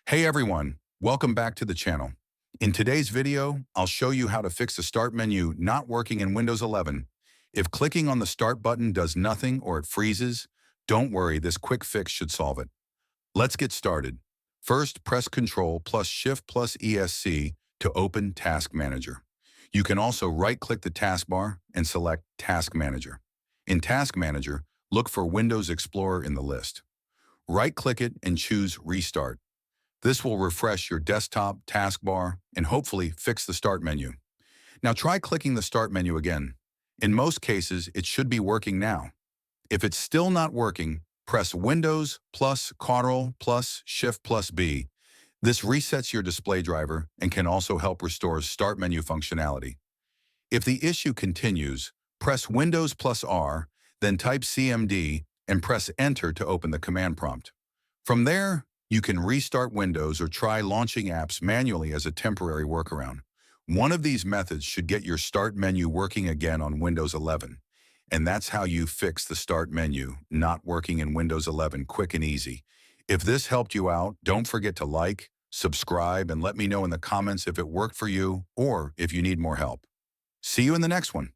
Hey everyone, welcome back to the channel. In today's video, I'll show you how to fix the Start menu not working in Windows 11. If clicking on the Start button does nothing or it freezes, don't worry, this quick fix should solve it. Let's get started. First, press Ctrl plus Shift plus ESC to open Task Manager. You can also right-click the taskbar and select Task Manager. In Task Manager, look for Windows Explorer in the list. Right-click it and choose Restart. This will refresh your desktop taskbar and hopefully fix the Start menu. Now try clicking the Start menu again. In most cases, it should be working now. If it's still not working, press Windows plus Ctrl plus Shift plus B. This resets your display driver and can also help restore Start menu functionality. If the issue continues, press Windows plus R, then type CMD and press Enter to open the command prompt. From there, you can restart Windows or try launching apps manually as a temporary workaround. One of these methods should get your Start menu working again on Windows 11. And that's how you fix the Start menu not working in Windows 11 quick and easy. If this helped you out, don't forget to like, subscribe, and let me know in the comments if it worked for you or if you need more help. See you in the next one.